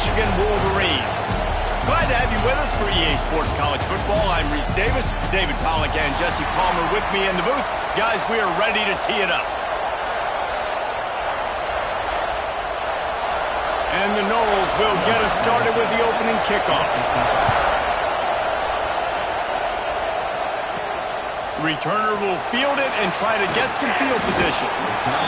Michigan Wolverines. Glad to have you with us for EA Sports College Football. I'm Reese Davis, David Pollack and Jesse Palmer with me in the booth. Guys, we are ready to tee it up. And the Noles will get us started with the opening kickoff. Returner will field it and try to get some field position.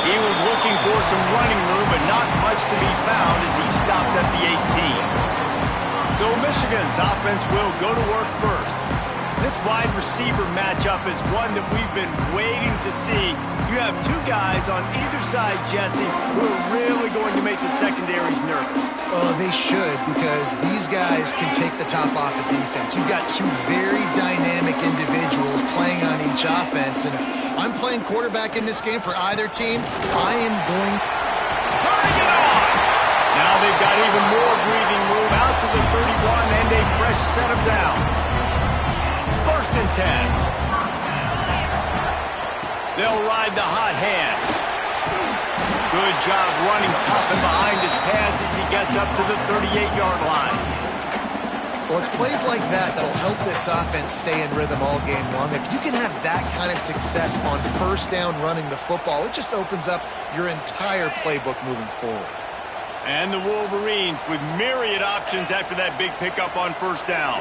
He was looking for some running room, but not much to be found as he stopped at the 18. So Michigan's offense will go to work first. This wide receiver matchup is one that we've been waiting to see. You have two guys on either side, Jesse, who are really going to make the secondaries nervous. Oh, they should, because these guys can take the top off of defense. You've got two very dynamic individuals playing on each offense, and if I'm playing quarterback in this game for either team, I am going... Turning it on! Now they've got even more breathing room out to the 31 and a fresh set of downs. 1st and 10. They'll ride the hot hand. Good job running tough and behind his pads as he gets up to the 38-yard line. Well, it's plays like that that'll help this offense stay in rhythm all game long. If you can have that kind of success on 1st down running the football, it just opens up your entire playbook moving forward. And the Wolverines with myriad options after that big pickup on 1st down.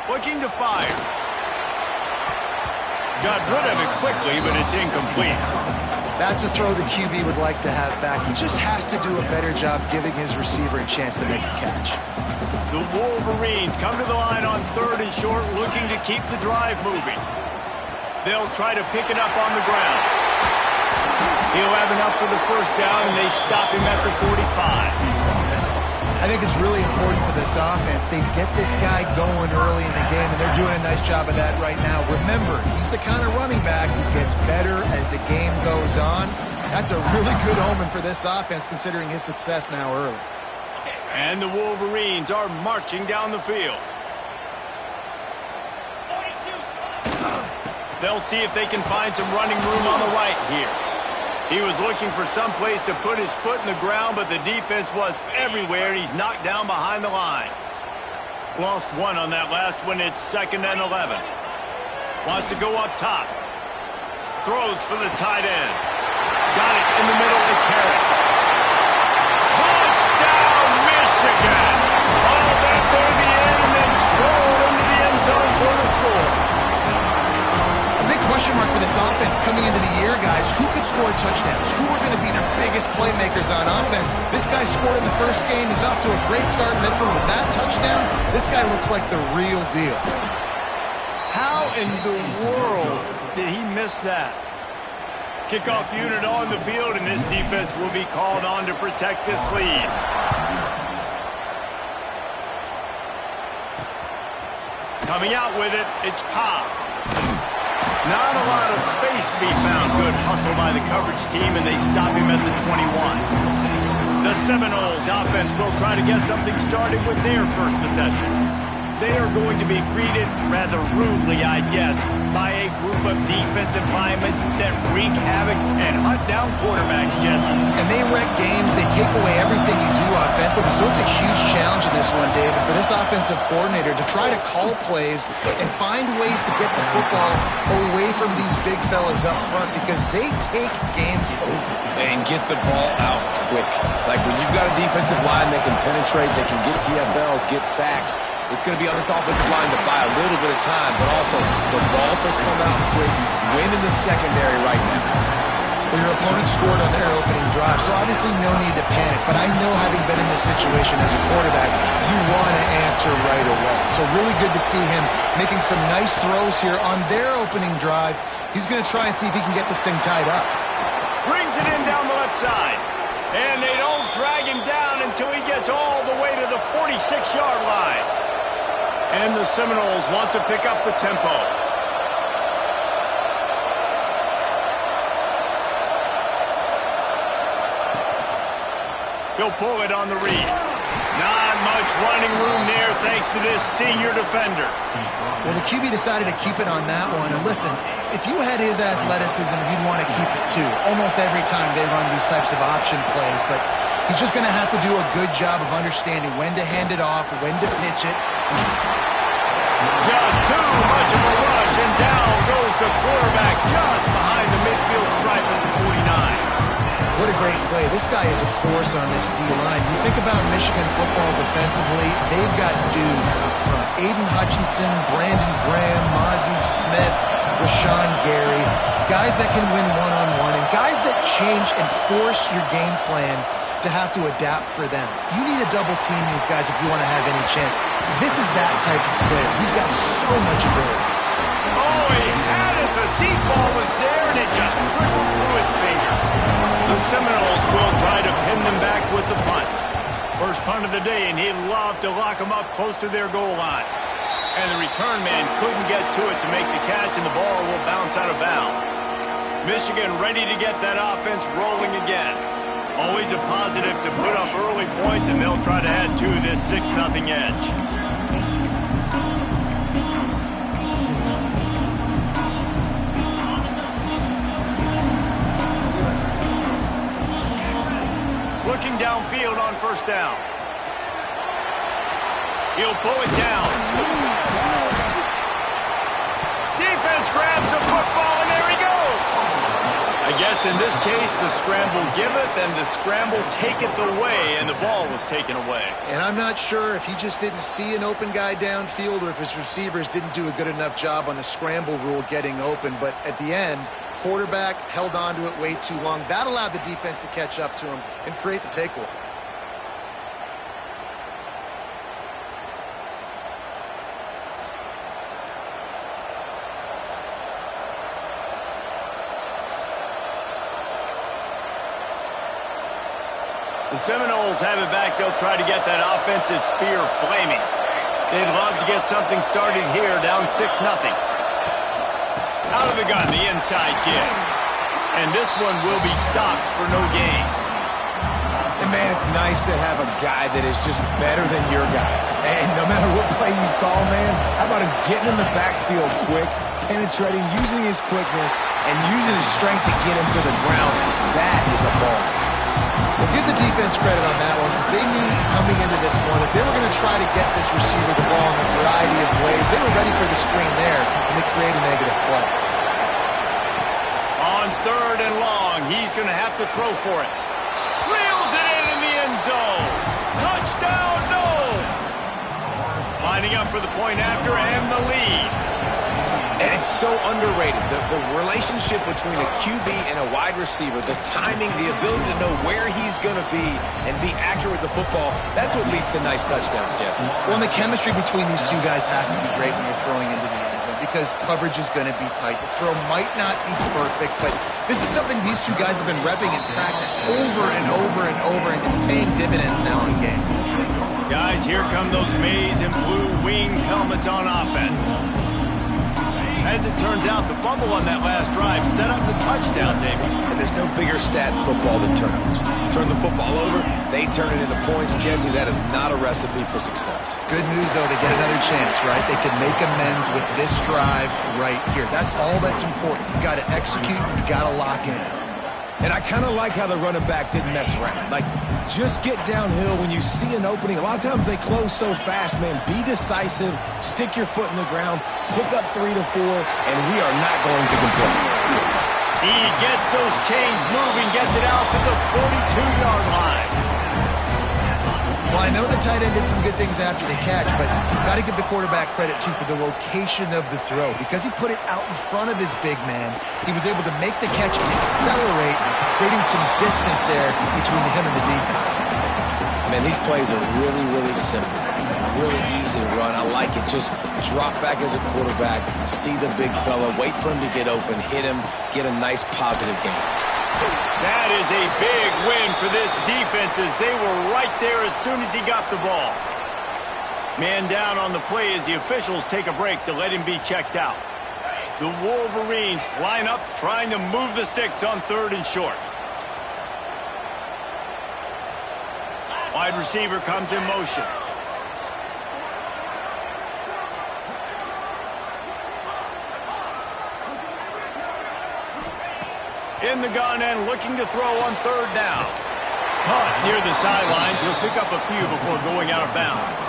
Looking to fire. Got rid of it quickly, but it's incomplete. That's a throw the QB would like to have back. He just has to do a better job giving his receiver a chance to make a catch. The Wolverines come to the line on 3rd and short, looking to keep the drive moving. They'll try to pick it up on the ground. He'll have enough for the 1st down, and they stop him at the 45. I think it's really important for this offense. They get this guy going early in the game, and they're doing a nice job of that right now. Remember, he's the kind of running back who gets better as the game goes on. That's a really good omen for this offense, considering his success now early. And the Wolverines are marching down the field. They'll see if they can find some running room on the right here. He was looking for some place to put his foot in the ground, but the defense was everywhere, and he's knocked down behind the line. Lost one on that last one. It's 2nd and 11. Wants to go up top. Throws for the tight end. Got it in the middle. It's Harris. Touchdown, Michigan! All that baby in and then strolled into the end zone for the score. Question mark for this offense coming into the year, guys. Who could score touchdowns? Who are going to be their biggest playmakers on offense? This guy scored in the 1st game. He's off to a great start in this one with that touchdown. This guy looks like the real deal. How in the world did he miss that? Kickoff unit on the field, and this defense will be called on to protect this lead. Coming out with it, it's Cobb. Not a lot of space to be found. Good hustle by the coverage team, and they stop him at the 21. The Seminoles offense will try to get something started with their 1st possession. They are going to be greeted rather rudely, I guess, by a group of defensive linemen that wreak havoc and hunt down quarterbacks, Jesse. And they wreck games. They take away everything you do offensively. So it's a huge challenge in this one, David, for this offensive coordinator to try to call plays and find ways to get the football away from these big fellas up front, because they take games over. And get the ball out quick. Like when you've got a defensive line that can penetrate, that can get TFLs, get sacks, it's going to be on this offensive line to buy a little bit of time, but also the ball to come out quick, win in the secondary right now. Well, your opponent scored on their opening drive, so obviously no need to panic. But I know, having been in this situation as a quarterback, you want to answer right away. So really good to see him making some nice throws here on their opening drive. He's going to try and see if he can get this thing tied up. Brings it in down the left side. And they don't drag him down until he gets all the way to the 46-yard line. And the Seminoles want to pick up the tempo. He'll pull it on the read. Not much running room there thanks to this senior defender. Well, the QB decided to keep it on that one. And listen, if you had his athleticism, you'd want to keep it too. Almost every time they run these types of option plays. But he's just going to have to do a good job of understanding when to hand it off, when to pitch it. Just too much of a rush, and down goes the quarterback just behind the midfield stripe at the 49. What a great play. This guy is a force on this D-line. You think about Michigan football defensively, they've got dudes up front. Aiden Hutchinson, Brandon Graham, Mozzie Smith, Rashawn Gary. Guys that can win one-on-one and guys that change and force your game plan to have to adapt for them. You need to double team these guys if you want to have any chance. This is that type of player. He's got so much ability. Oh, he had it. The deep ball was there, and it just trickled through his fingers. The Seminoles will try to pin them back with the punt. First punt of the day, and he'd love to lock them up close to their goal line. And the return man couldn't get to it to make the catch, and the ball will bounce out of bounds. Michigan ready to get that offense rolling again. Always a positive to put up early points, and they'll try to add to this 6-0 edge. Looking downfield on first down. He'll pull it down. Defense grabs the football, and there he goes. I guess in this case, the scramble giveth and the scramble taketh away, and the ball was taken away. And I'm not sure if he just didn't see an open guy downfield or if his receivers didn't do a good enough job on the scramble rule getting open. But at the end, quarterback held on to it way too long. That allowed the defense to catch up to him and create the takeaway. The Seminoles have it back. They'll try to get that offensive spear flaming. They'd love to get something started here, down 6-0. Out of the gun, the inside give. And this one will be stopped for no gain. And man, it's nice to have a guy that is just better than your guys. And no matter what play you call, man, how about him getting in the backfield quick, penetrating, using his quickness, and using his strength to get him to the ground. That is a ball. Well, give the defense credit on that one because they knew coming into this one that they were going to try to get this receiver the ball in a variety of ways. They were ready for the screen there, and they create a negative play. On 3rd and long, he's going to have to throw for it. Reels it in the end zone. Touchdown, Noles. Lining up for the point after and the lead. And it's so underrated. The relationship between a QB and a wide receiver, the timing, the ability to know where he's going to be and be accurate with the football, that's what leads to nice touchdowns, Jesse. Well, and the chemistry between these two guys has to be great when you're throwing into the end zone because coverage is going to be tight. The throw might not be perfect, but this is something these two guys have been repping in practice over and over and over, and it's paying dividends now in game. Guys, here come those maize and blue wing helmets on offense. As it turns out, the fumble on that last drive set up the touchdown, David. And there's no bigger stat in football than turnovers. Turn the football over, they turn it into points. Jesse, that is not a recipe for success. Good news, though, they get another chance, right? They can make amends with this drive right here. That's all that's important. You got to execute, you got to lock in. And I kind of like how the running back didn't mess around. Like, just get downhill when you see an opening. A lot of times they close so fast, man. Be decisive, stick your foot in the ground, pick up 3 to 4, and we are not going to complain. He gets those chains moving, gets it out to the 42-yard line. Well, I know the tight end did some good things after the catch, but got to give the quarterback credit, too, for the location of the throw. Because he put it out in front of his big man, he was able to make the catch and accelerate, creating some distance there between him and the defense. Man, these plays are really, really simple. Really easy to run. I like it. Just drop back as a quarterback, see the big fella, wait for him to get open, hit him, get a nice positive game. That is a big win for this defense as they were right there as soon as he got the ball. Man down on the play as the officials take a break to let him be checked out. The Wolverines line up trying to move the sticks on 3rd and short. Wide receiver comes in motion. In the gun and looking to throw on third down. Caught near the sidelines. He'll pick up a few before going out of bounds.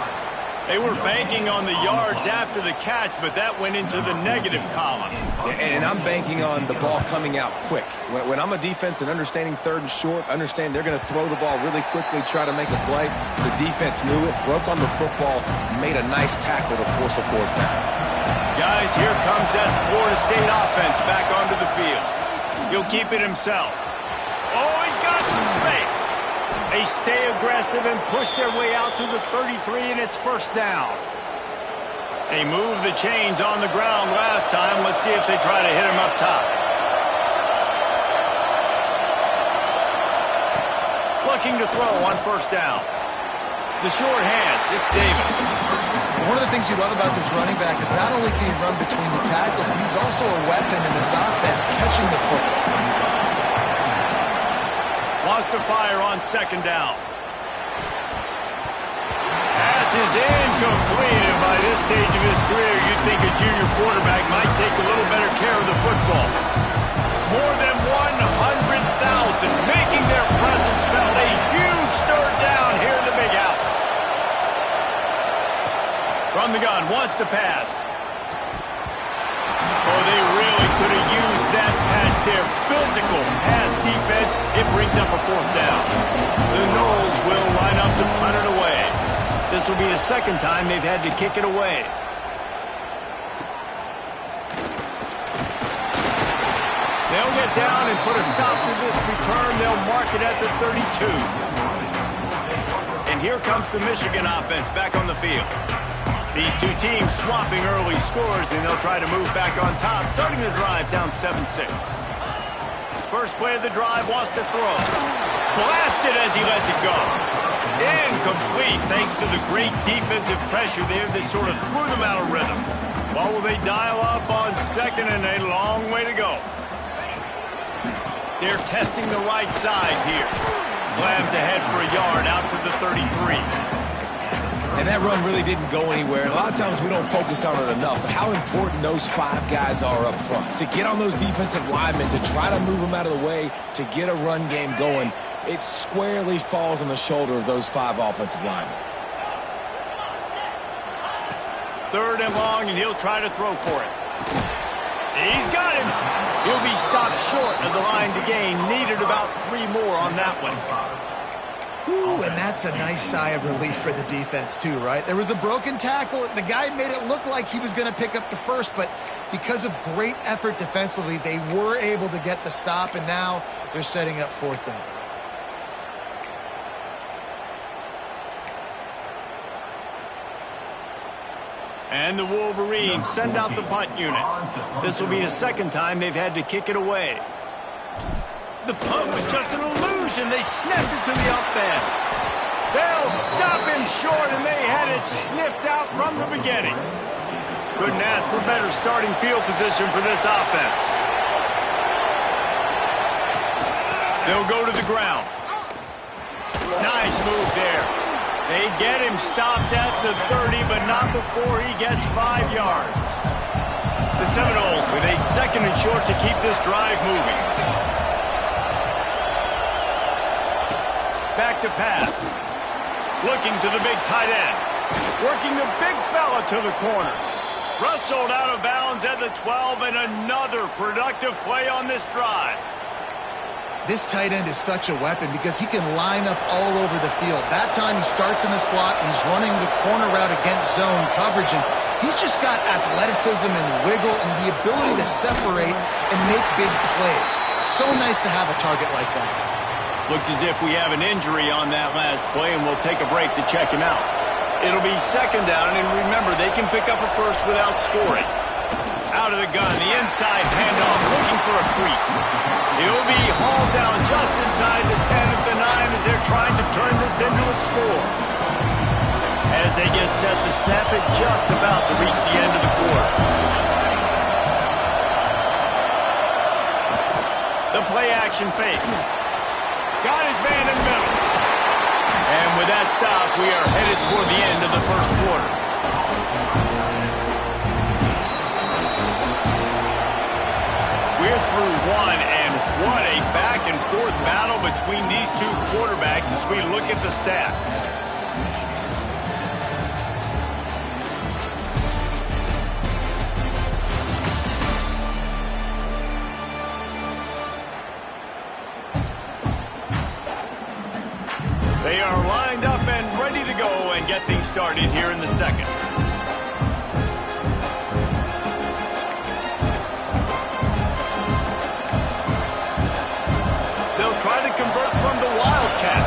They were banking on the yards after the catch, but that went into the negative column. And I'm banking on the ball coming out quick. When I'm a defense and understanding third and short, understand they're going to throw the ball really quickly, try to make a play. The defense knew it, broke on the football, made a nice tackle to force a fourth down. Guys, here comes that Florida State offense back onto the field. He'll keep it himself. Oh, he's got some space. They stay aggressive and push their way out to the 33, and it's first down. They moved the chains on the ground last time. Let's see if they try to hit him up top. Looking to throw on first down. The short hands, it's Davis. One of the things you love about this running back is not only can he run between the tackles, but he's also a weapon in this offense catching the football. Wants to fire on second down. Pass is incomplete, and by this stage of his career, you'd think a junior quarterback might take a little better care of the football. More than 100,000 making their presence felt. A huge third down here in the big house. From the gun, wants to pass. Oh, they really could have used that catch there. Physical pass defense. It brings up a fourth down. The Noles will line up to punt it away. This will be the second time they've had to kick it away. They'll get down and put a stop to this return. They'll mark it at the 32. And here comes the Michigan offense back on the field. These two teams swapping early scores, and they'll try to move back on top, starting the drive down 7-6. First play of the drive, wants to throw. Blasted as he lets it go. Incomplete, thanks to the great defensive pressure there that sort of threw them out of rhythm. Well, will they dial up on second, and a long way to go. They're testing the right side here. Slams ahead for a yard out to the 33. And that run really didn't go anywhere. And a lot of times we don't focus on it enough, but how important those five guys are up front. To get on those defensive linemen, to try to move them out of the way, to get a run game going, it squarely falls on the shoulder of those five offensive linemen. Third and long, and he'll try to throw for it. He's got him. He'll be stopped short of the line to gain. Needed about 3 more on that one. Ooh, and that's a nice sigh of relief for the defense too, right? There was a broken tackle. The guy made it look like he was going to pick up the first, but because of great effort defensively, they were able to get the stop, and now they're setting up fourth down. And the Wolverines send out the punt unit. This will be the second time they've had to kick it away. The punt was just an illusion. They snapped it to the up end. They'll stop him short, and they had it sniffed out from the beginning. Couldn't ask for better starting field position for this offense. They'll go to the ground. Nice move there. They get him stopped at the 30, but not before he gets 5 yards. The Seminoles with a second and short to keep this drive moving. Back to pass. Looking to the big tight end. Working the big fella to the corner. Rustled out of bounds at the 12, and another productive play on this drive. This tight end is such a weapon because he can line up all over the field. That time he starts in the slot, he's running the corner route against zone coverage, and he's just got athleticism and wiggle and the ability to separate and make big plays. So nice to have a target like that. Looks as if we have an injury on that last play, and we'll take a break to check him out. It'll be second down, and remember, they can pick up a first without scoring. Out of the gun, the inside handoff, looking for a crease. He'll be hauled down just inside the 10 at the 9 as they're trying to turn this into a score. As they get set to snap it, just about to reach the end of the quarter. The play action fake. Got his man in the middle. And with that that stop, we are headed toward the end of the first quarter. We're through one, and what a back-and-forth battle between these two quarterbacks as we look at the stats. They are lined up and ready to go and get things started here in the second. They'll try to convert from the Wildcat.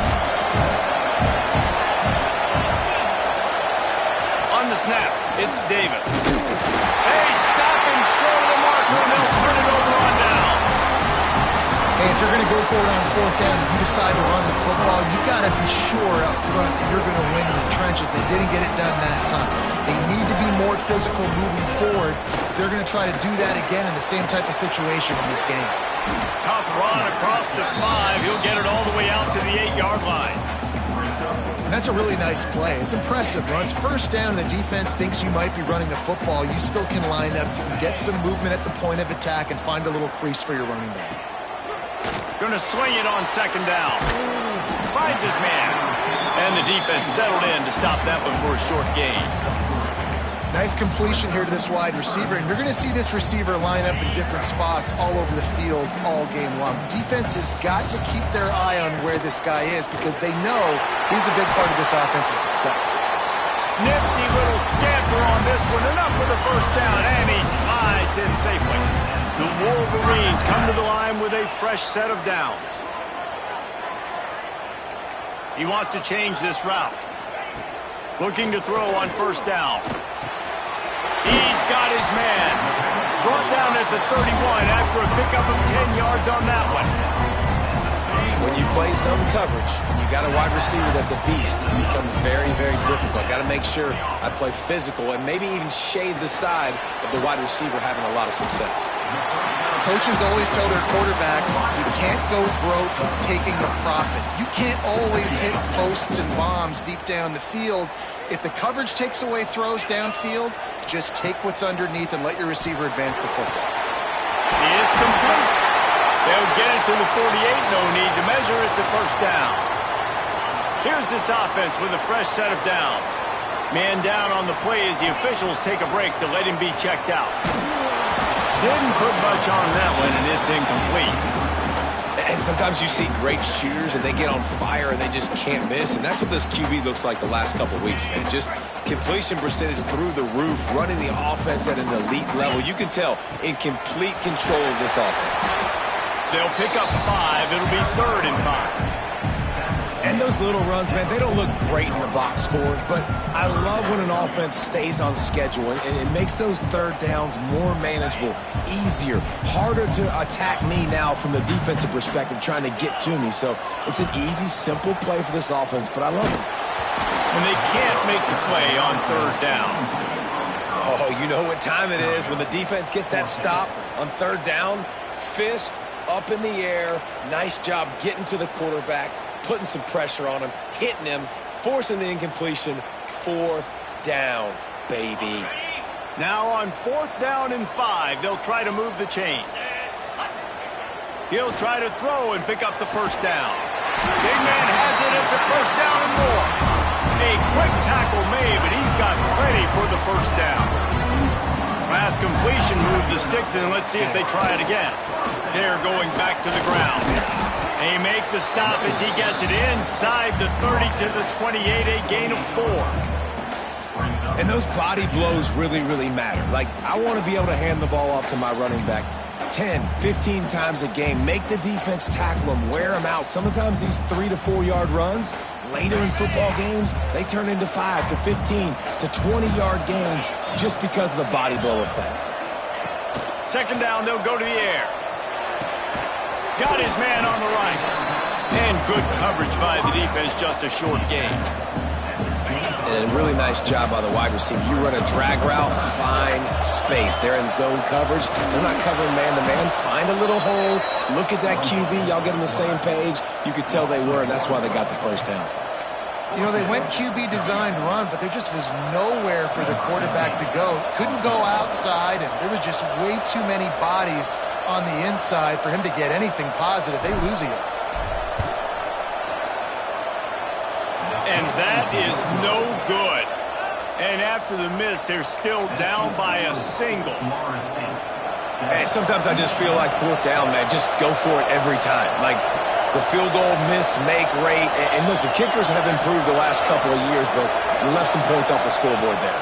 On the snap, it's Davis. They stop him short of the marker, and they'll turn it over on down. Hey, if you're going to go for it on fourth down and you decide to run the football, you got to be sure up front that you're going to win in the trenches. They didn't get it done that time. They need to be more physical moving forward. They're going to try to do that again in the same type of situation in this game. Tough run across the 5. He'll get it all the way out to the 8-yard line. And that's a really nice play. It's impressive. Runs first down, and the defense thinks you might be running the football. You still can line up. You can get some movement at the point of attack and find a little crease for your running back. Going to swing it on second down. Finds his man. And the defense settled in to stop that one for a short gain. Nice completion here to this wide receiver. And you're going to see this receiver line up in different spots all over the field all game long. Defense has got to keep their eye on where this guy is because they know he's a big part of this offense's success. Nifty little scamper on this one. Enough for the first down. And he slides in safely. The Wolverines come to the line with a fresh set of downs. He wants to change this route. Looking to throw on first down. He's got his man. Brought down at the 31 after a pickup of 10 yards on that one. When you play zone coverage, you got a wide receiver that's a beast. It becomes very, very difficult. Got to make sure I play physical and maybe even shade the side of the wide receiver having a lot of success. Coaches always tell their quarterbacks, you can't go broke taking a profit. You can't always hit posts and bombs deep down the field. If the coverage takes away throws downfield, just take what's underneath and let your receiver advance the football. It's complete. They'll get it to the 48. No need to measure. It's a first down. Here's this offense with a fresh set of downs. Man down on the play as the officials take a break to let him be checked out. Didn't put much on that one, and it's incomplete. And sometimes you see great shooters, and they get on fire, and they just can't miss. And that's what this QB looks like the last couple weeks, man. Just completion percentage through the roof, running the offense at an elite level. You can tell in complete control of this offense. They'll pick up 5. It'll be 3rd and 5. And those little runs, man, they don't look great in the box score, but I love when an offense stays on schedule, and it makes those third downs more manageable, easier, harder to attack me now from the defensive perspective trying to get to me. So it's an easy, simple play for this offense, but I love it. And they can't make the play on 3rd down. Oh, you know what time it is when the defense gets that stop on 3rd down. Fist up in the air. Nice job getting to the quarterback, putting some pressure on him, hitting him, forcing the incompletion. 4th down, baby. Now on 4th down and 5, they'll try to move the chains. He'll try to throw and pick up the first down. Big man has it. It's a first down and more. A quick tackle made, but he's got plenty for the first down. Last completion moved the sticks, and let's see if they try it again. They're going back to the ground. They make the stop as he gets it inside the 30 to the 28, a gain of 4. And those body blows really, really matter. Like, I want to be able to hand the ball off to my running back 10, 15 times a game. Make the defense tackle them, wear them out. Sometimes these 3 to 4 yard runs, later in football games, they turn into 5 to 15 to 20 yard gains just because of the body blow effect. 2nd down, they'll go to the air. Got his man on the right. And good coverage by the defense, just a short gain. And a really nice job by the wide receiver. You run a drag route, find space. They're in zone coverage. They're not covering man-to-man. Find a little hole. Look at that QB. Y'all get on the same page. You could tell they were, and that's why they got the first down. You know, they went QB designed run, but there just was nowhere for the quarterback to go. Couldn't go outside, and there was just way too many bodies on the inside for him to get anything positive. They lose a yard. And that is no good. And after the miss, they're still down by a single. Hey, sometimes I just feel like fourth down, man. Just go for it every time. Like, the field goal miss-make rate. And listen, kickers have improved the last couple of years, but you left some points off the scoreboard there.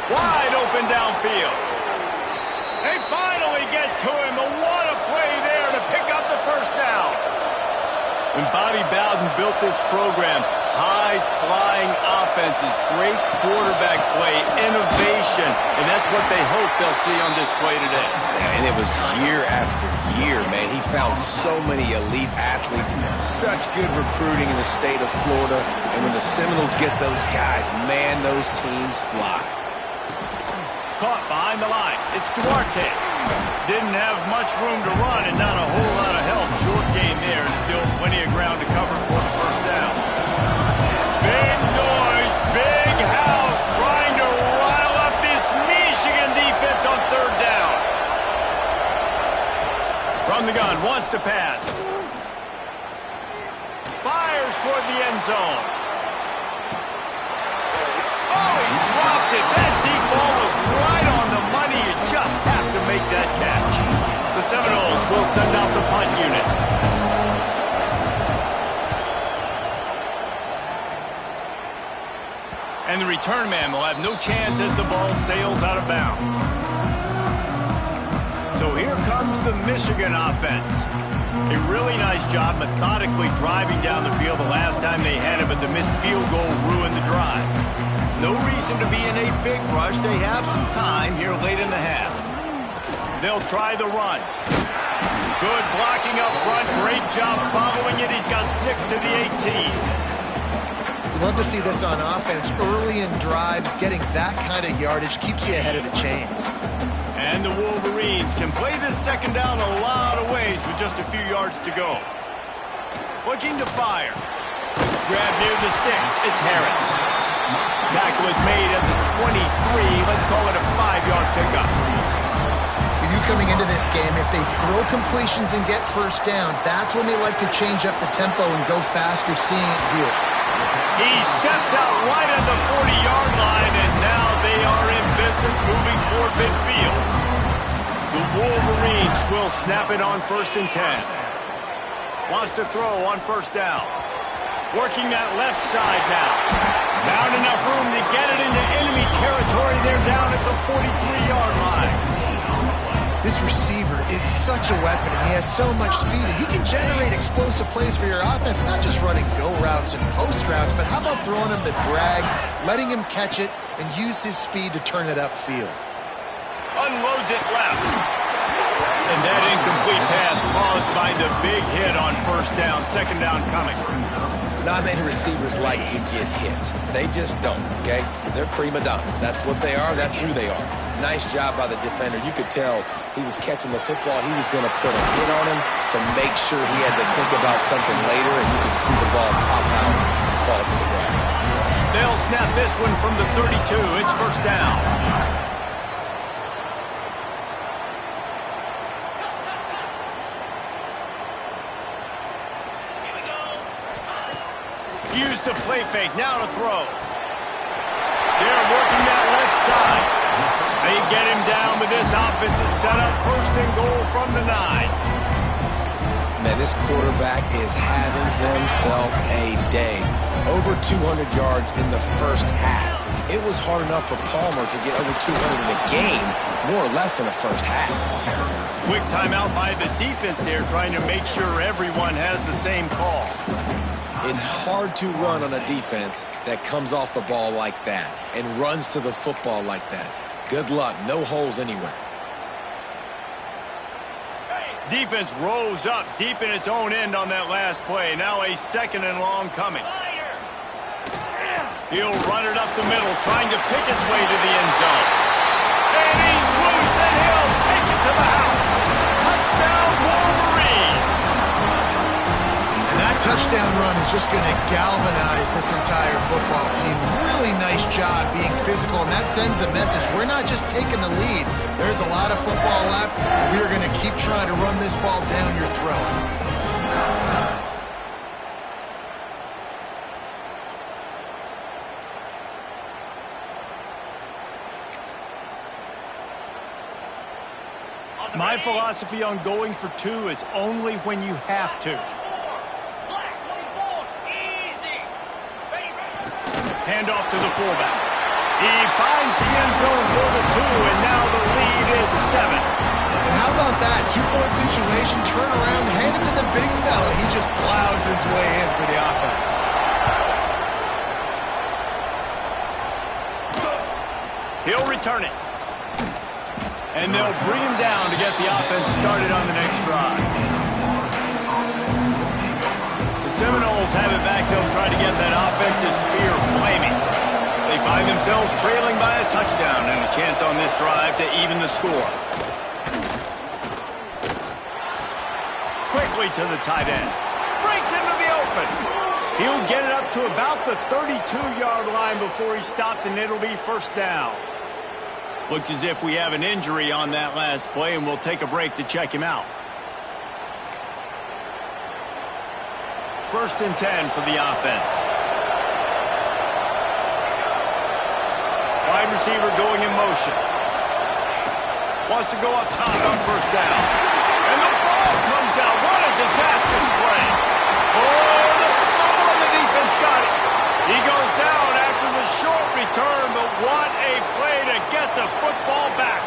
Wide open downfield. They finally get to him. But what a play there to pick up the first down. When Bobby Bowden built this program, high-flying offenses, great quarterback play, innovation, and that's what they hope they'll see on display today. Yeah, and it was year after year, man. He found so many elite athletes, such good recruiting in the state of Florida, and when the Seminoles get those guys, man, those teams fly. Caught behind the line. It's Duarte. Didn't have much room to run and not a whole lot of help. Short game there and still plenty of ground to cover for the first down. Big noise, big house trying to rile up this Michigan defense on third down. From the gun, wants to pass. Fires toward the end zone. Oh, he dropped it. That deep ball was right on the money. You just have to make that catch. The Seminoles will send out the punt unit. And the return man will have no chance as the ball sails out of bounds. So here comes the Michigan offense. A really nice job methodically driving down the field the last time they had it, but the missed field goal ruined the drive. No reason to be in a big rush. They have some time here late in the half. They'll try the run. Good blocking up front. Great job following it. He's got 6 to the 18. Love to see this on offense. Early in drives, getting that kind of yardage keeps you ahead of the chains. And the Wolverines can play this second down a lot of ways with just a few yards to go. Looking to fire. Grab near the sticks. It's Harris. Tackle is made at the 23. Let's call it a 5-yard pickup. For you coming into this game, if they throw completions and get first downs, that's when they like to change up the tempo and go faster, seeing it here. He steps out right at the 40-yard line, and now they are in business moving toward midfield. The Wolverines will snap it on 1st and 10. Wants to throw on first down. Working that left side now. Found enough room to get it into enemy territory. They're down at the 43-yard line. This receiver is such a weapon, and he has so much speed. And he can generate explosive plays for your offense, not just running go routes and post routes, but how about throwing him the drag, letting him catch it, and use his speed to turn it upfield. Unloads it left. And that incomplete pass caused by the big hit on first down. Second down coming. Not many receivers like to get hit. They just don't, okay? They're prima donnas. That's what they are. That's who they are. Nice job by the defender. You could tell he was catching the football. He was going to put a hit on him to make sure he had to think about something later, and you could see the ball pop out and fall to the ground. They'll snap this one from the 32. It's first down. Use the play fake. Now to throw. They're working that left side. They get him down, but this offense is set up 1st and goal from the 9. Man, this quarterback is having himself a day. Over 200 yards in the first half. It was hard enough for Palmer to get over 200 in a game, more or less in the first half. Quick timeout by the defense there, trying to make sure everyone has the same call. It's hard to run on a defense that comes off the ball like that and runs to the football like that. Good luck. No holes anywhere. Defense rose up deep in its own end on that last play. Now a 2nd and long coming. He'll run it up the middle, trying to pick its way to the end zone. And he's loose, and he'll take it to the house. Touchdown, Wolverine. And that's touchdown run is just going to galvanize this entire football team. Really nice job being physical, and that sends a message. We're not just taking the lead. There's a lot of football left. We're going to keep trying to run this ball down your throat. My philosophy on going for two is only when you have to. Handoff to the fullback. He finds the end zone for the two, and now the lead is 7. And how about that? 2-point situation, turn around, hand it to the big fella. He just plows his way in for the offense. He'll return it. And they'll bring him down to get the offense started on the next drive. The Seminoles have it back. They'll try to get that offensive spear flaming. They find themselves trailing by a touchdown and a chance on this drive to even the score. Quickly to the tight end. Breaks into the open. He'll get it up to about the 32-yard line before he stopped, and it'll be first down. Looks as if we have an injury on that last play, and we'll take a break to check him out. 1st and 10 for the offense. Wide receiver going in motion. Wants to go up top on first down. And the ball comes out. What a disastrous play. Oh, the fumble, and the defense got it. He goes down after the short return, but what a play to get the football back.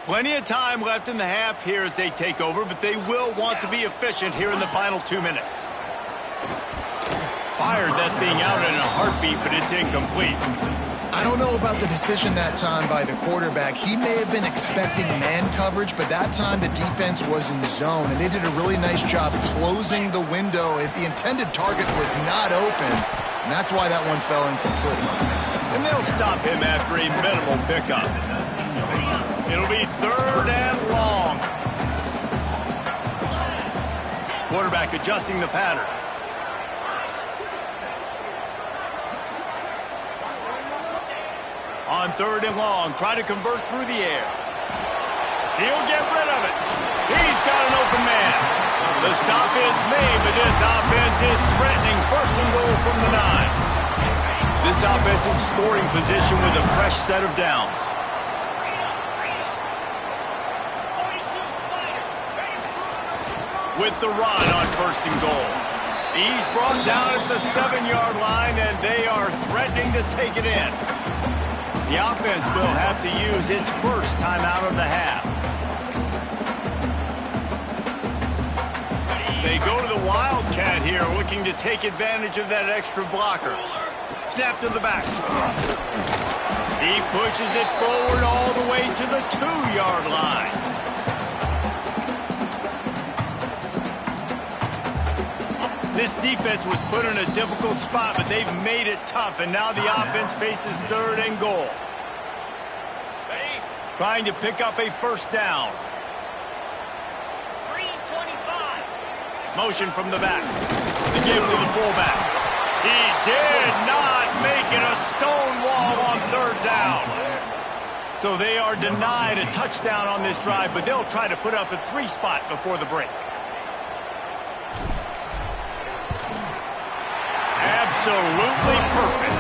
Plenty of time left in the half here as they take over, but they will want to be efficient here in the final 2 minutes. Fired that thing out in a heartbeat, but it's incomplete. I don't know about the decision that time by the quarterback. He may have been expecting man coverage, but that time the defense was in zone, and they did a really nice job closing the window. If the intended target was not open, and that's why that one fell incomplete. And they'll stop him after a minimal pickup. It'll be 3rd and long. Quarterback adjusting the pattern. On 3rd and long, try to convert through the air. He'll get rid of it. He's got an open man. The stop is made, but this offense is threatening 1st and goal from the 9. This offensive scoring position with a fresh set of downs. With the run on 1st and goal. He's brought down at the 7-yard line, and they are threatening to take it in. The offense will have to use its first timeout of the half. They go to the Wildcat here, looking to take advantage of that extra blocker. Snap to the back. He pushes it forward all the way to the 2-yard line. This defense was put in a difficult spot, but they've made it tough, and now the offense faces 3rd and goal. Trying to pick up a first down. Motion from the back. The give to the fullback. He did not make it a stone wall on 3rd down. So they are denied a touchdown on this drive, but they'll try to put up a 3 spot before the break. Absolutely perfect.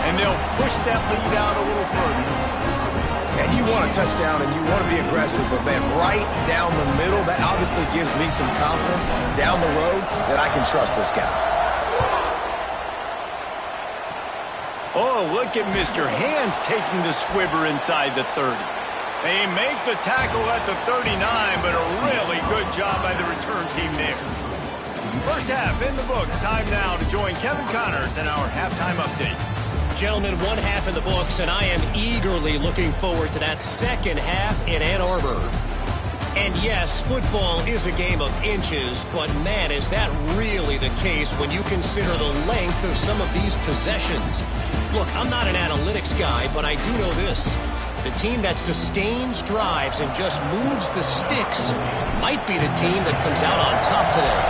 And they'll push that lead out a little further. And you want a touchdown and you want to be aggressive, but man, right down the middle, that obviously gives me some confidence down the road that I can trust this guy. Oh, look at Mr. Hands taking the squibber inside the 30. They make the tackle at the 39, but a really Good job by the return team there. First half in the books. Time now to join Kevin Connors in our halftime update. Gentlemen, one half in the books, and I am eagerly looking forward to that second half in Ann Arbor. And yes, football is a game of inches, but man, is that really the case when you consider the length of some of these possessions. Look, I'm not an analytics guy, but I do know this. The team that sustains drives and just moves the sticks might be the team that comes out on top today.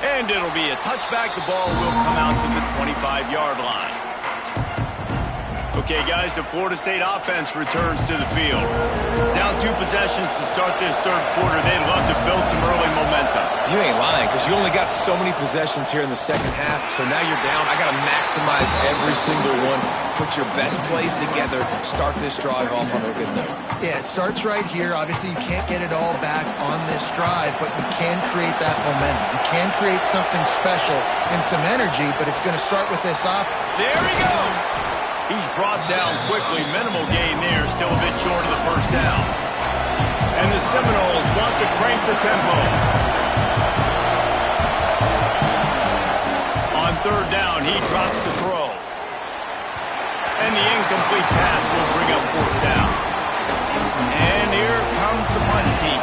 And it'll be a touchback. The ball will come out to the 25-yard line. Okay, guys, the Florida State offense returns to the field. Down 2 possessions to start this third quarter. They'd love to build some early momentum. You ain't lying, because you only got so many possessions here in the second half, so now you're down. I got to maximize every single one. Put your best plays together. Start this drive off on a good note. Yeah, it starts right here. Obviously, you can't get it all back on this drive, but you can create that momentum. You can create something special and some energy, but it's going to start with this off. There he goes. He's brought down quickly. Minimal gain there. Still a bit short of the first down. And the Seminoles want to crank the tempo. On third down, he drops the throw. And the incomplete pass will bring up fourth down. And here comes the punt team.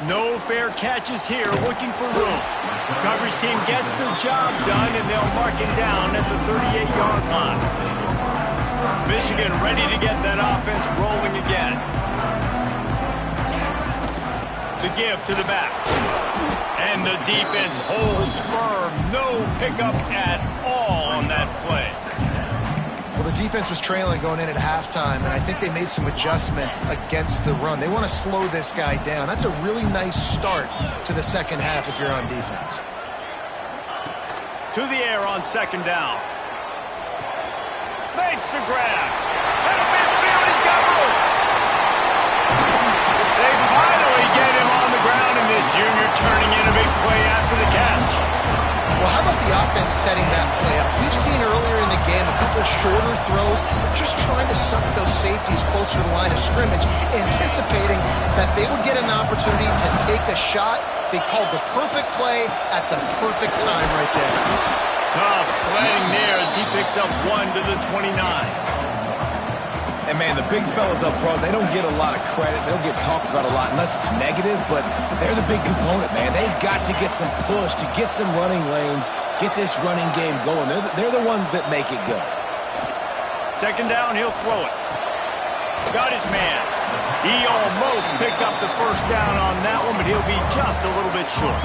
No fair catches here, looking for room. Coverage team gets the job done, and they'll mark it down at the 38-yard line. Michigan ready to get that offense rolling again. The give to the back. And the defense holds firm. No pickup at all on that play. Well, the defense was trailing going in at halftime, and I think they made some adjustments against the run. They want to slow this guy down. That's a really nice start to the second half if you're on defense. To the air on second down. Makes the grab. And midfield, he's got room. They finally get him on the ground, and this junior turning in a big play after the catch. Well, how about the offense setting that play up? We've seen earlier in the game a couple shorter throws. They're just trying to suck those safeties closer to the line of scrimmage, anticipating that they would get an opportunity to take a shot. They called the perfect play at the perfect time right there. Tough sledding there as he picks up 1 to the 29. And, man, the big fellas up front, they don't get a lot of credit. They don't get talked about a lot unless it's negative, but they're the big component, man. They've got to get some push, to get some running lanes, get this running game going. They're the ones that make it go. Second down, he'll throw it. Got his man. He almost picked up the first down on that one, but he'll be just a little bit short.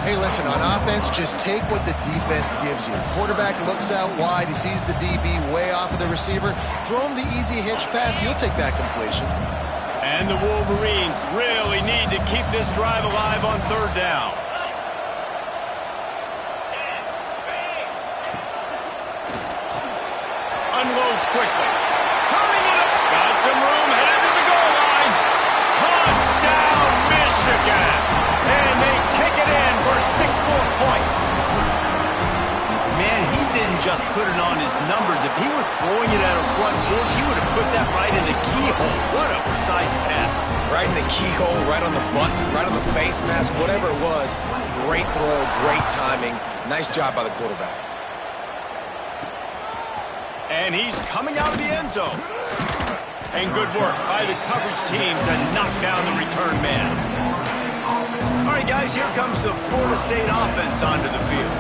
Hey, listen, on offense, just take what the defense gives you. Quarterback looks out wide. He sees the DB way off of the receiver. Throw him the easy hitch pass. You'll take that completion. And the Wolverines really need to keep this drive alive on third down. Unloads quickly. Turning it up. Got some room. Headed to the goal line. Touchdown, Michigan. And they take it in for 6 more points. Man, he didn't just put it on his numbers. If he were throwing it at a front porch, he would have put that right in the keyhole. What a precise pass. Right in the keyhole, right on the button, right on the face mask, whatever it was. Great throw, great timing. Nice job by the quarterback. And he's coming out of the end zone. And good work by the coverage team to knock down the return man. All right, guys, here comes the Florida State offense onto the field.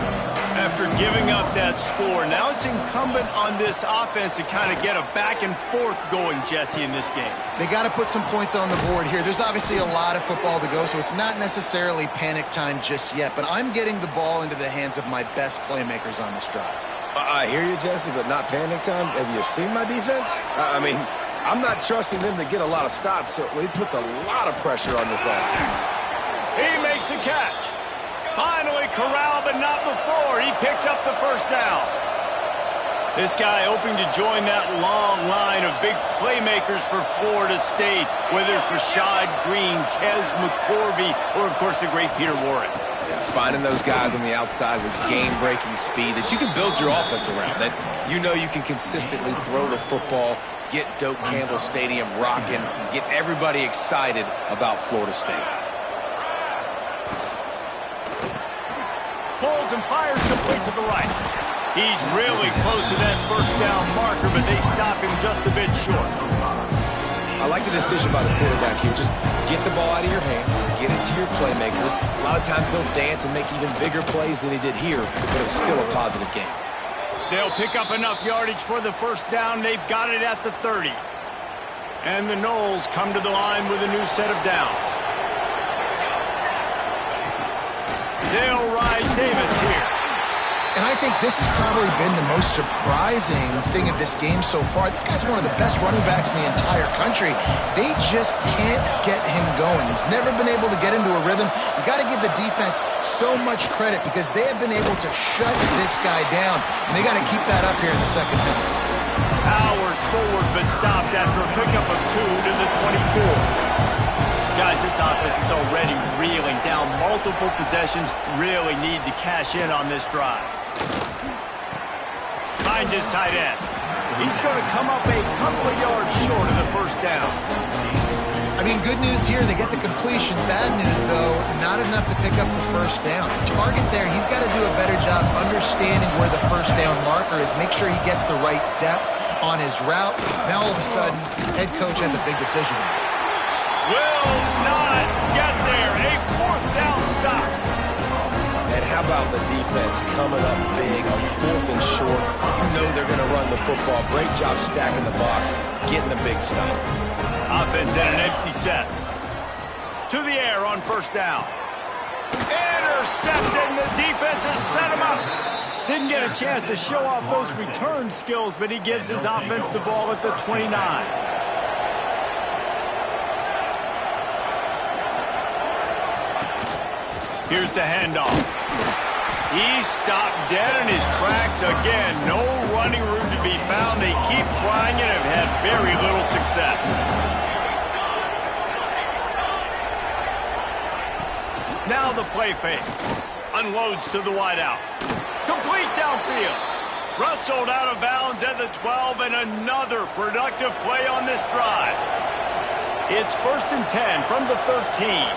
After giving up that score, now it's incumbent on this offense to kind of get a back and forth going, Jesse, in this game. They got to put some points on the board here. There's obviously a lot of football to go, so it's not necessarily panic time just yet, but I'm getting the ball into the hands of my best playmakers on this drive. I hear you, Jesse, but not panic time. Have you seen my defense? I mean, I'm not trusting them to get a lot of stops, so it puts a lot of pressure on this offense. He makes a catch. Finally corralled, but not before. He picks up the first down. This guy hoping to join that long line of big playmakers for Florida State, whether it's Rashad Green, Kez McCorvey, or, of course, the great Peter Warren. Yeah, finding those guys on the outside with game-breaking speed that you can build your offense around, that you know you can consistently throw the football, get Doak Campbell Stadium rocking, get everybody excited about Florida State. Pulls and fires complete to the right. He's really close to that first down marker, but they stop him just a bit short. I like the decision by the quarterback here. Just get the ball out of your hands, get it to your playmaker. A lot of times he'll dance and make even bigger plays than he did here, but it was still a positive game. They'll pick up enough yardage for the first down. They've got it at the 30. And the Noles come to the line with a new set of downs. They'll ride Davis here. And I think this has probably been the most surprising thing of this game so far. This guy's one of the best running backs in the entire country. They just can't get him going. He's never been able to get into a rhythm. You got to give the defense so much credit because they have been able to shut this guy down. And they got to keep that up here in the second half. Powers forward but stopped after a pickup of 2 to the 24. Guys, this offense is already reeling down multiple possessions. Really need to cash in on this drive. Finds his tight end. He's going to come up a couple of yards short of the first down. I mean, good news here, they get the completion. Bad news, though, not enough to pick up the first down. Target there, he's got to do a better job understanding where the first down marker is, make sure he gets the right depth on his route. Now, all of a sudden, head coach has a big decision. Will not get there. A fourth down stop. And how about the defense coming up big on 4th and short? You know they're going to run the football. Great job stacking the box, getting the big stop. Offense in an empty set. To the air on first down. Intercepted, and the defense has set him up. Didn't get a chance to show off those return skills, but he gives his offense the ball at the 29. Here's the handoff. He's stopped dead in his tracks again. No running room to be found. They keep trying and have had very little success. Now the play fake. Unloads to the wideout. Complete downfield. Rustled out of bounds at the 12, and another productive play on this drive. It's 1st and 10 from the 13.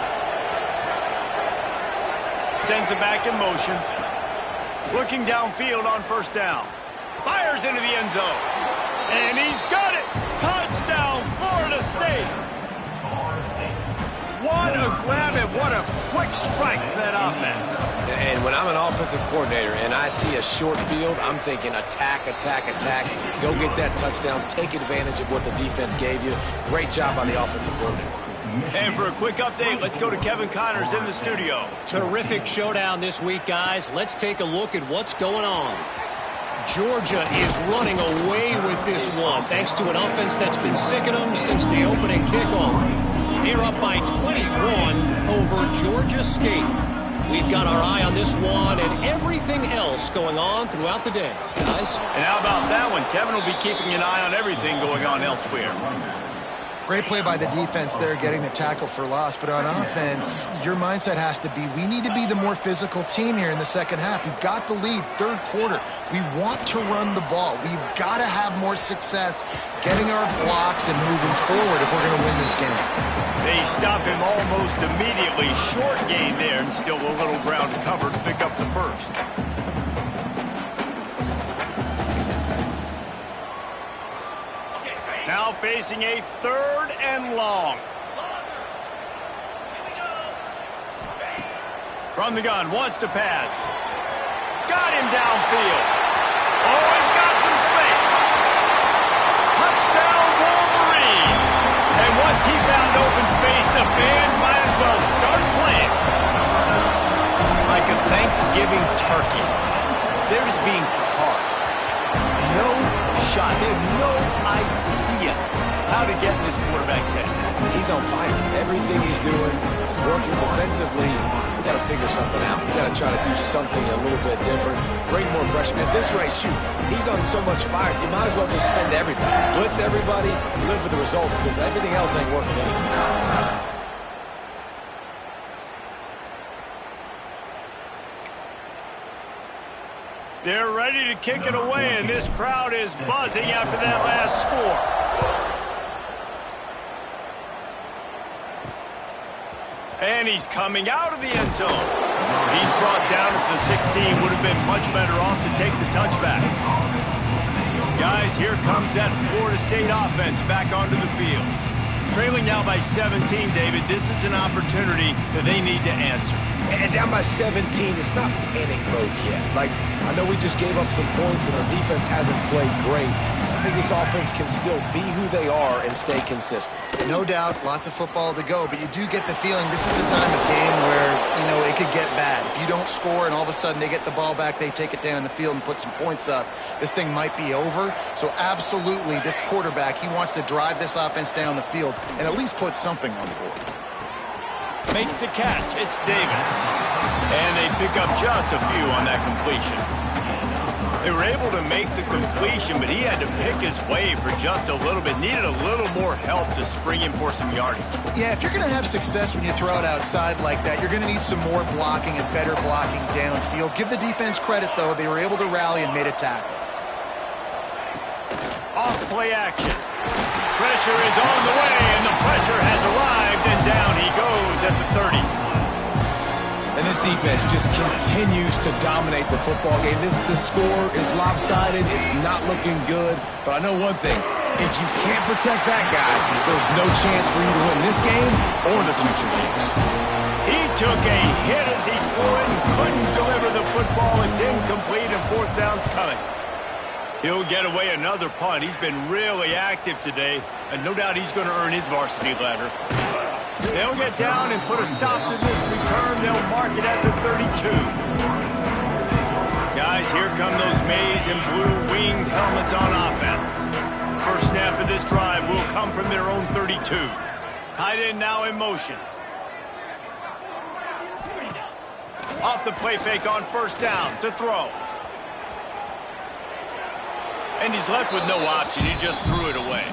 Sends it back in motion. Looking downfield on first down. Fires into the end zone. And he's got it. Touchdown, Florida State. What a grab and what a quick strike for that offense. And when I'm an offensive coordinator and I see a short field, I'm thinking attack, attack, attack. Go get that touchdown. Take advantage of what the defense gave you. Great job by the offensive coordinator. And for a quick update, let's go to Kevin Connors in the studio. Terrific showdown this week, guys. Let's take a look at what's going on. Georgia is running away with this one, thanks to an offense that's been sicking them since the opening kickoff. They're up by 21 over Georgia State. We've got our eye on this one and everything else going on throughout the day, guys. And how about that one? Kevin will be keeping an eye on everything going on elsewhere. Great play by the defense there, getting the tackle for loss. But on offense, your mindset has to be, we need to be the more physical team here in the second half. We've got the lead, third quarter. We want to run the ball. We've got to have more success getting our blocks and moving forward if we're going to win this game. They stop him almost immediately. Short gain there, and still a little ground covered to pick up the first. Now facing a 3rd and long. From the gun, wants to pass. Got him downfield. Oh, he's got some space. Touchdown, Wolverine. And once he found open space, the band might as well start playing. Like a Thanksgiving turkey. They're just being carved. No shot. They have no idea how to get in this quarterback's head. He's on fire. Everything he's doing is working defensively. You got to figure something out. You got to try to do something a little bit different. Bring more pressure. At this rate, shoot, he's on so much fire. You might as well just send everybody. Blitz everybody. Live with the results because everything else ain't working anymore. They're ready to kick it away, and this crowd is buzzing after that last score. And he's coming out of the end zone. He's brought down at the 16. Would have been much better off to take the touchback. Guys, here comes that Florida State offense back onto the field. Trailing now by 17, David. This is an opportunity that they need to answer. And down by 17, it's not panic mode yet. Like, I know we just gave up some points and our defense hasn't played great. I think this offense can still be who they are and stay consistent. No doubt, lots of football to go, but you do get the feeling this is the time of game where, you know, it could get bad. If you don't score and all of a sudden they get the ball back, they take it down the field and put some points up, this thing might be over. So absolutely, this quarterback, he wants to drive this offense down the field and at least put something on the board. Makes the catch. It's Davis. And they pick up just a few on that completion. They were able to make the completion, but he had to pick his way for just a little bit. Needed a little more help to spring him for some yardage. Yeah, if you're going to have success when you throw it outside like that, you're going to need some more blocking and better blocking downfield. Give the defense credit, though. They were able to rally and made a tackle. Off play action. Pressure is on the way, and the pressure has arrived, and down he goes at the 30. And this defense just continues to dominate the football game. The score is lopsided. It's not looking good. But I know one thing. If you can't protect that guy, there's no chance for you to win this game or the future games. He took a hit as he flew it and couldn't deliver the football. It's incomplete, and fourth down's coming. He'll get away another punt. He's been really active today, and no doubt he's going to earn his varsity letter. They'll get down and put a stop to this return. They'll mark it at the 32. Guys, here come those maize and blue winged helmets on offense. First snap of this drive will come from their own 32. Tight end now in motion. Off the play fake on first down to throw. And he's left with no option. He just threw it away.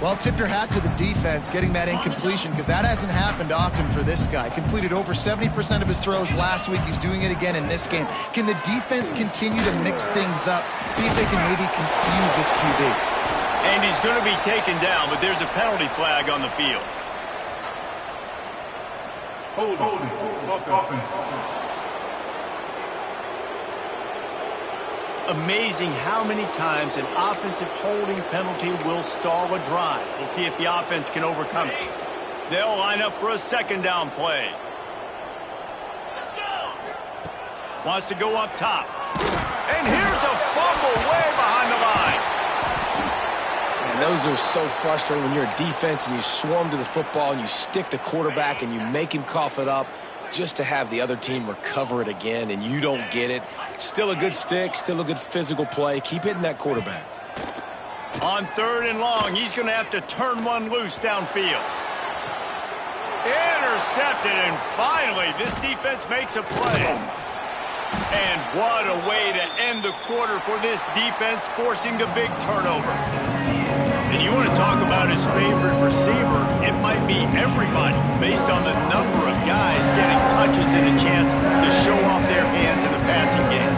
Well, tip your hat to the defense getting that incompletion because that hasn't happened often for this guy. Completed over 70% of his throws last week. He's doing it again in this game. Can the defense continue to mix things up? See if they can maybe confuse this QB. And he's going to be taken down, but there's a penalty flag on the field. Amazing how many times an offensive holding penalty will stall a drive. We'll see if the offense can overcome it. They'll line up for a second down play. Let's go. Wants to go up top. And here's a fumble way behind the line. And those are so frustrating when you're a defense and you swarm to the football and you stick the quarterback and you make him cough it up. Just to have the other team recover it again and you don't get it. Still a good stick, still a good physical play. Keep hitting that quarterback. On third and long, he's going to have to turn one loose downfield. Intercepted, and finally, this defense makes a play. And what a way to end the quarter for this defense, forcing the big turnover. And you want to talk about his favorite receiver, it might be everybody based on the number of guys getting touches and a chance to show off their hands in the passing game.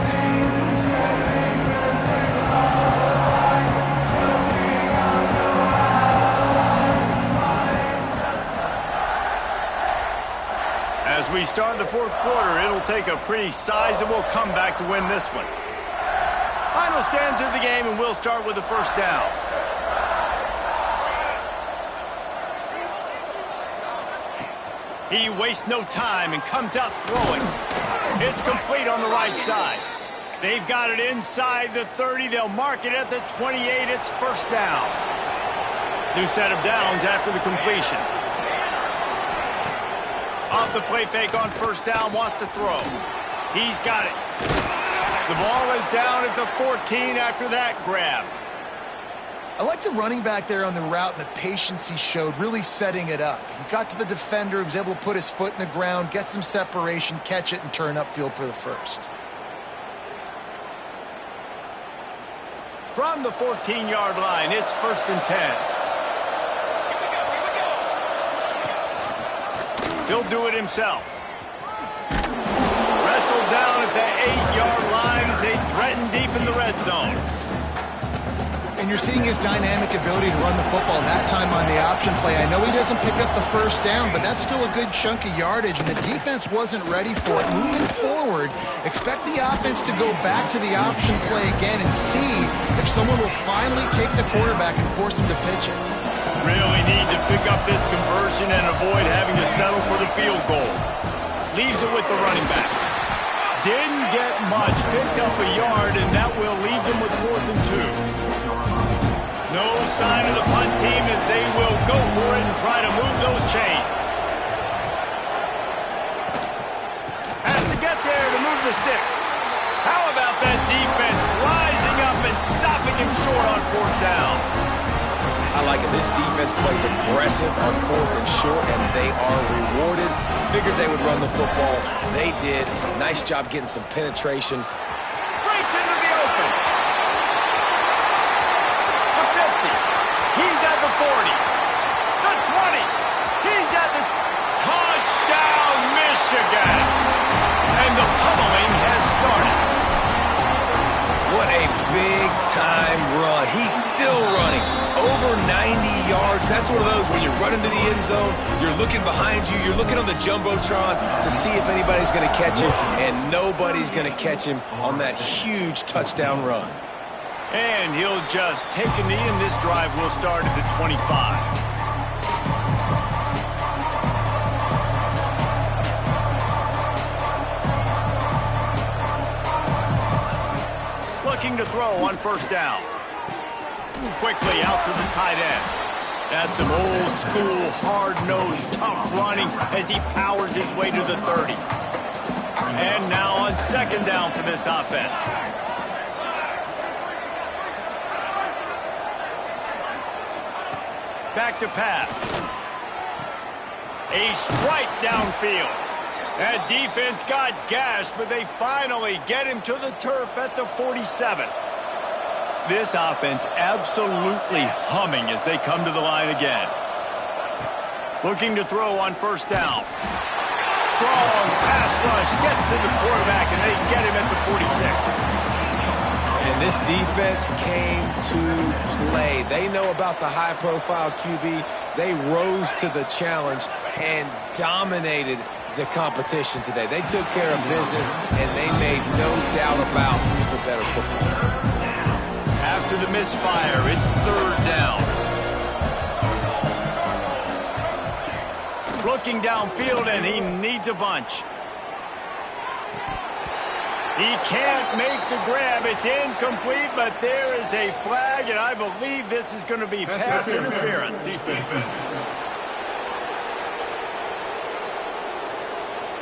As we start the fourth quarter, it'll take a pretty sizable comeback to win this one. Final stands of the game, and we'll start with the first down. He wastes no time and comes out throwing. It's complete on the right side. They've got it inside the 30. They'll mark it at the 28. It's first down. New set of downs after the completion. Off the play fake on first down, wants to throw. He's got it. The ball is down at the 14 after that grab. I like the running back there on the route and the patience he showed, really setting it up. He got to the defender, he was able to put his foot in the ground, get some separation, catch it, and turn upfield for the first. From the 14-yard line, it's first and 10. He'll do it himself. Wrestled down at the 8-yard line as they thresh you're seeing his dynamic ability to run the football that time on the option play. I know he doesn't pick up the first down, but that's still a good chunk of yardage, and the defense wasn't ready for it. Moving forward, expect the offense to go back to the option play again and see if someone will finally take the quarterback and force him to pitch it. Really need to pick up this conversion and avoid having to settle for the field goal. Leaves it with the running back. Didn't get much, picked up a yard, and that will leave them with 4th and 2. No sign of the punt team as they will go for it and try to move those chains. Has to get there to move the sticks. How about that defense rising up and stopping him short on 4th down? I like it. This defense plays aggressive on 4th and short, and they are rewarded. Figured they would run the football. They did. Nice job getting some penetration. Breaks into the open. The 50. He's at the 40. The 20. He's at the touchdown, Michigan. And the pummeling has started. What a big-time run. He's still running. Over 90 yards. That's one of those when you're running to the end zone, you're looking behind you, you're looking on the Jumbotron to see if anybody's going to catch him, and nobody's going to catch him on that huge touchdown run. And he'll just take a knee, and this drive will start at the 25. Looking to throw on 1st down. Quickly out to the tight end. That's some old school, hard-nosed, tough running as he powers his way to the 30. And now on 2nd down for this offense. Back to pass. A strike downfield. That defense got gashed, but they finally get him to the turf at the 47. This offense absolutely humming as they come to the line again. Looking to throw on 1st down. Strong pass rush gets to the quarterback, and they get him at the 46. And this defense came to play. They know about the high-profile QB. They rose to the challenge and dominated the competition today. They took care of business, and they made no doubt about who's the better football team. After the misfire, it's 3rd down. Looking downfield, and he needs a bunch. He can't make the grab. It's incomplete, but there is a flag, and I believe this is going to be pass interference.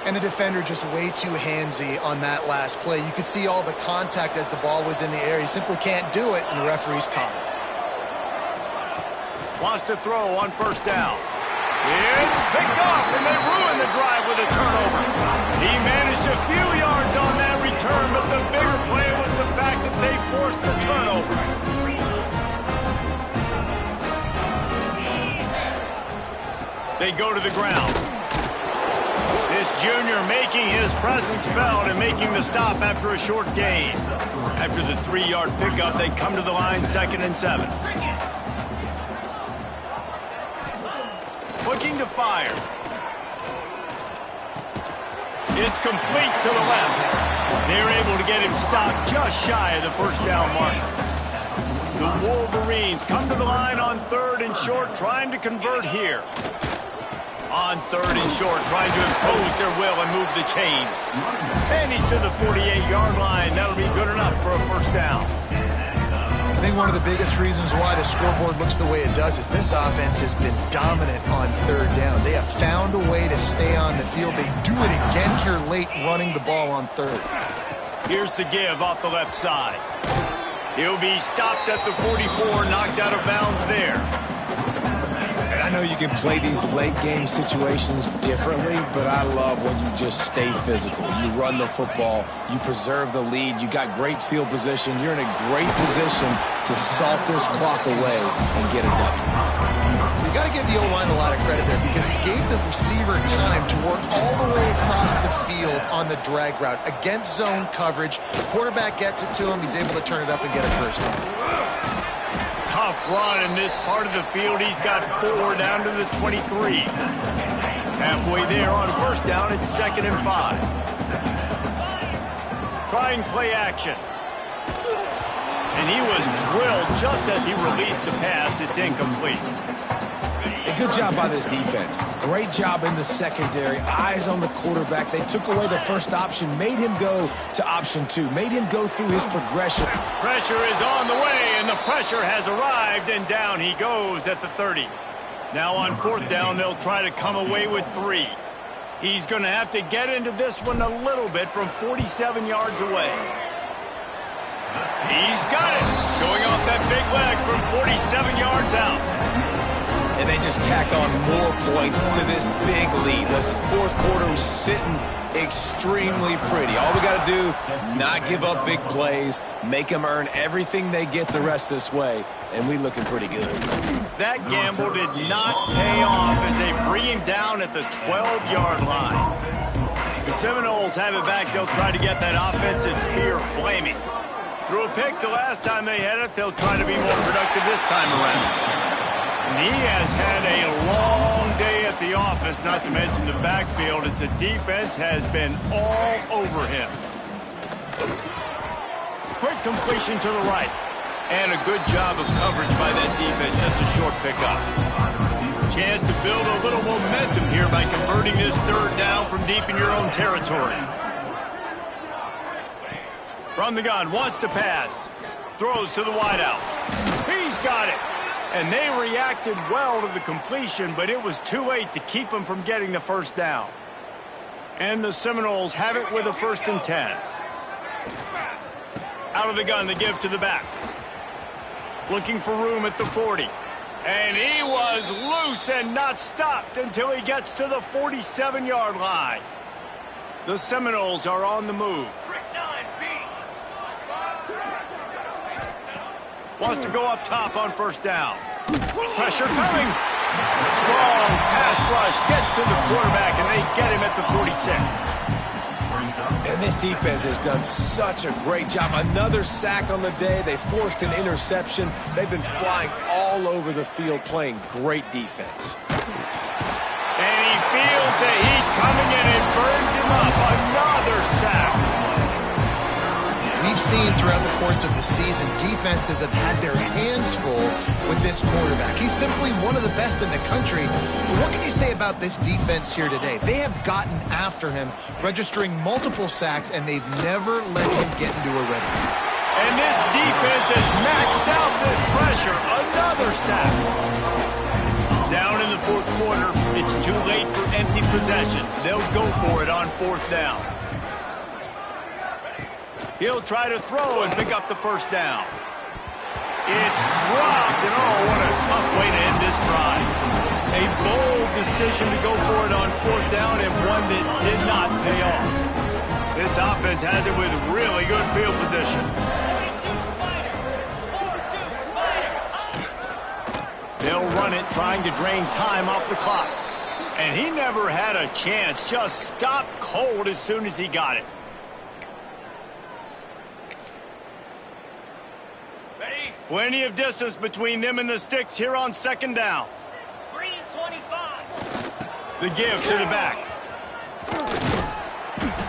And the defender just way too handsy on that last play. You could see all the contact as the ball was in the air. He simply can't do it, and the referee's caught it. Wants to throw on 1st down. It's picked off, and they ruin the drive with a turnover. He managed a few yards on that return, but the bigger play was the fact that they forced the turnover. They go to the ground. This junior making his presence felt and making the stop after a short gain. After the 3-yard pickup, they come to the line 2nd and 7. Looking to fire. It's complete to the left. They're able to get him stopped just shy of the 1st down mark. The Wolverines come to the line on 3rd and short, trying to convert here. On 3rd and short, trying to impose their will and move the chains. And he's to the 48-yard line. That'll be good enough for a 1st down. I think one of the biggest reasons why the scoreboard looks the way it does is this offense has been dominant on 3rd down. They have found a way to stay on the field. They do it again here late, running the ball on 3rd. Here's the give off the left side. He'll be stopped at the 44, knocked out of bounds there. And I know you can play these late-game situations differently, but I love when you just stay physical. You run the football, you preserve the lead, you got great field position, you're in a great position to salt this clock away and get a W. You got to give the O-line a lot of credit there because he gave the receiver time to work all the way across the field on the drag route against zone coverage. Quarterback gets it to him, he's able to turn it up and get a 1st down. tough run in this part of the field. He's got 4 down to the 23. Halfway there on first down, it's 2nd and 5. Trying play action. And he was drilled just as he released the pass. It's incomplete. A good job by this defense. Great job in the secondary. Eyes on the quarterback. They took away the first option, made him go to option 2, made him go through his progression. Pressure is on the way, and the pressure has arrived, and down he goes at the 30. Now on 4th down, they'll try to come away with 3. He's going to have to get into this one a little bit from 47 yards away. He's got it, showing off that big leg from 47 yards out. And they just tack on more points to this big lead. This 4th quarter was sitting extremely pretty. All we got to do, not give up big plays, make them earn everything they get the rest this way, and we looking pretty good. That gamble did not pay off as they bring him down at the 12-yard line. The Seminoles have it back. They'll try to get that offensive spear flaming. Threw a pick the last time they had it. They'll try to be more productive this time around. And he has had a long day at the office, not to mention the backfield, as the defense has been all over him. Quick completion to the right. And a good job of coverage by that defense, just a short pickup. Chance to build a little momentum here by converting this 3rd down from deep in your own territory. From the gun, wants to pass. Throws to the wideout. He's got it. And they reacted well to the completion, but it was too late to keep them from getting the 1st down. And the Seminoles have it with a 1st and 10. Out of the gun, they give to the back. Looking for room at the 40. And he was loose and not stopped until he gets to the 47-yard line. The Seminoles are on the move. Wants to go up top on 1st down. Pressure coming. Strong pass rush. Gets to the quarterback, and they get him at the 46. And this defense has done such a great job. Another sack on the day. They forced an interception. They've been flying all over the field playing great defense. And he feels the heat coming, and it burns him up. Another sack. We've seen throughout the course of the season, defenses have had their hands full with this quarterback. He's simply one of the best in the country. But what can you say about this defense here today? They have gotten after him, registering multiple sacks, and they've never let him get into a rhythm. And this defense has maxed out this pressure. Another sack. Down in the 4th quarter, it's too late for empty possessions. They'll go for it on 4th down. He'll try to throw and pick up the 1st down. It's dropped, and oh, what a tough way to end this drive. A bold decision to go for it on 4th down, and one that did not pay off. This offense has it with really good field position. They'll run it, trying to drain time off the clock. And he never had a chance, just stopped cold as soon as he got it. Plenty of distance between them and the sticks here on 2nd down. 3:25. The give to the back.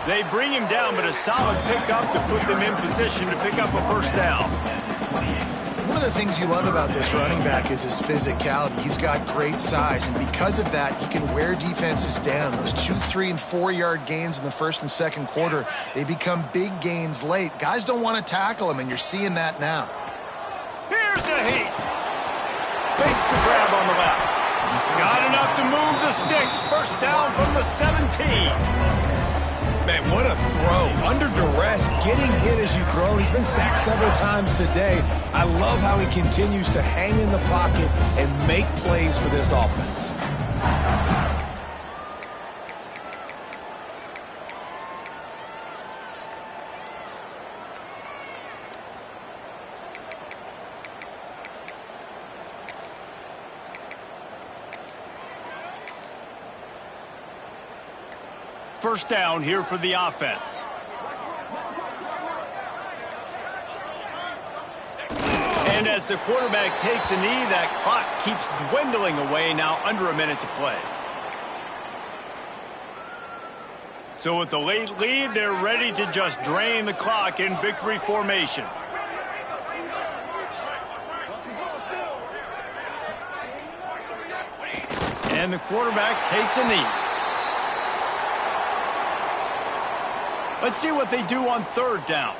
They bring him down, but a solid pickup to put them in position to pick up a 1st down. One of the things you love about this running back is his physicality. He's got great size, and because of that, he can wear defenses down. Those 2-, 3-, and 4-yard gains in the 1st and 2nd quarter, they become big gains late. Guys don't want to tackle him, and you're seeing that now. Here's a heat. Makes the grab on the left. Got enough to move the sticks. 1st down from the 17. Man, what a throw. Under duress, getting hit as you throw. He's been sacked several times today. I love how he continues to hang in the pocket and make plays for this offense. First down here for the offense. And And as the quarterback takes a knee, that clock keeps dwindling away, now under a minute to play. So with the late lead, they're ready to just drain the clock in victory formation. And the quarterback takes a knee. Let's see what they do on third down.